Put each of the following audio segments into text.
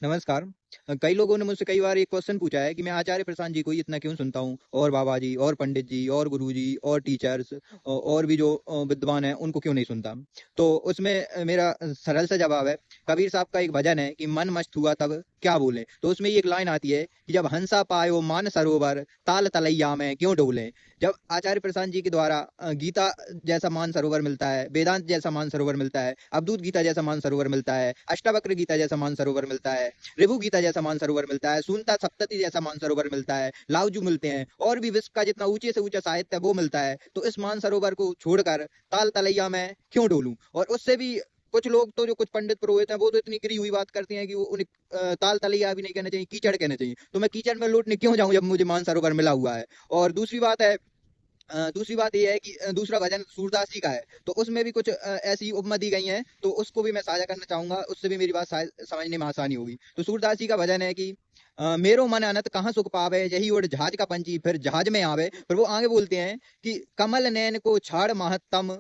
नमस्कार। कई लोगों ने मुझसे कई बार एक क्वेश्चन पूछा है कि मैं आचार्य प्रशांत जी को ही इतना क्यों सुनता हूँ और बाबा जी और पंडित जी और गुरु जी और टीचर्स और भी जो विद्वान हैं उनको क्यों नहीं सुनता। तो उसमें मेरा सरल सा जवाब है। कबीर साहब का एक भजन है कि मन मस्त हुआ तब क्या बोले, तो उसमें एक लाइन आती है कि जब हंसा पायो मान सरोवर ताल तलैया में क्यों डोले। जब आचार्य प्रशांत जी के द्वारा गीता जैसा मान सरोवर मिलता है, वेदांत जैसा मान सरोवर मिलता है, अवधूत गीता जैसा मान सरोवर मिलता है, अष्टावक्र गीता जैसा मान सरोवर मिलता है, रिभु गीता जैसा मानसरोवर मिलता है, सुनता सप्तति जैसा मानसरोवर मिलता है, लाउजू मिलते हैं और भी विश्व का जितना ऊंचे से ऊंचा साहित्य है वो मिलता है। तो इस मानसरोवर को छोड़कर ताल तलैया में क्यों डोलूं। और उससे भी कुछ लोग तो जो कुछ पंडित पुरोहित हैं वो तो इतनी गिरी हुई बात करते हैं कि वो उन्हें ताल तलैया भी नहीं कहना चाहिए, कीचड़ कहना चाहिए। तो मैं कीचड़ में लौटने क्यों जाऊं जब मुझे मानसरोवर मिला हुआ है। और दूसरी बात ये है कि दूसरा भजन सूरदास जी का है, तो उसमें भी कुछ ऐसी उपमा दी गई हैं, तो उसको भी मैं साझा करना चाहूंगा, उससे भी मेरी बात शायद समझने में आसानी होगी। तो सूरदास जी का भजन है कि मेरो मन अनंत कहाँ सुख पावे, यही उड़ जहाज का पंछी फिर जहाज में आवे। फिर वो आगे बोलते हैं कि कमल नैन को छाड़ महत्तम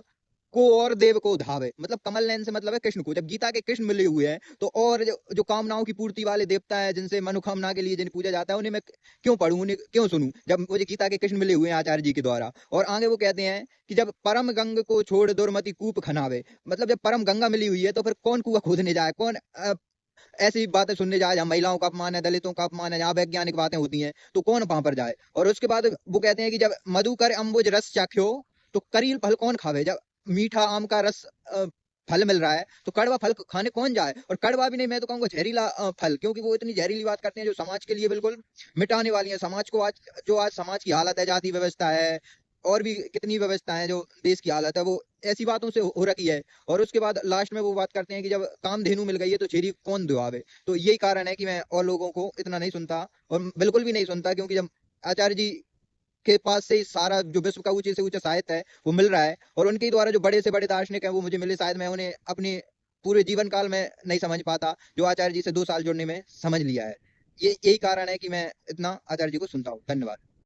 को और देव को धावे। मतलब कमल नयन से मतलब है कृष्ण को। जब गीता के कृष्ण मिले हुए हैं तो और जो कामनाओं की पूर्ति वाले देवता है जिनसे मनोकामना के लिए जिन्हें पूजा जाता है उन्हें मैं क्यों पढ़ूं, उन्हें क्यों सुनूं जब मुझे गीता के कृष्ण मिले हुए हैं आचार्य जी के द्वारा। और आगे वो कहते हैं कि जब परम गंग को छोड़ दुर्मति कूप खनावे। मतलब जब परम गंगा मिली हुई है तो फिर कौन कुआं खोदने जाए, कौन ऐसी बातें सुनने जाए जहाँ महिलाओं का अपमान है, दलितों का अपमान है, जहाँ वैज्ञानिक बातें होती हैं, तो कौन वहां पर जाए। और उसके बाद वो कहते हैं कि जब मधु कर अम्बुज रस चाख्यो तो करील फल कौन खावे। जब मीठा आम का रस फल मिल रहा है तो कड़वा फल खाने कौन जाए। और कड़वा भी नहीं, मैं तो कहूंगा जहरीला फल, क्योंकि वो इतनी जहरीली बात करते हैं जो समाज के लिए बिल्कुल मिटाने वाली है। समाज को आज समाज की हालत है, जाति व्यवस्था है और भी कितनी व्यवस्थाएं जो देश की हालत है वो ऐसी बातों से हो रखी है। और उसके बाद लास्ट में वो बात करते हैं कि जब कामधेनु मिल गई है तो छेरी कौन दुआवे। तो यही कारण है कि मैं और लोगों को इतना नहीं सुनता और बिल्कुल भी नहीं सुनता, क्योंकि जब आचार्य जी के पास से सारा जो विश्व का ऊंचे से ऊंचा साहित्य है वो मिल रहा है और उनके द्वारा जो बड़े से बड़े दार्शनिक है वो मुझे मिले, शायद मैं उन्हें अपने पूरे जीवन काल में नहीं समझ पाता जो आचार्य जी से 2 साल जुड़ने में समझ लिया है। ये यही कारण है कि मैं इतना आचार्य जी को सुनता हूँ। धन्यवाद।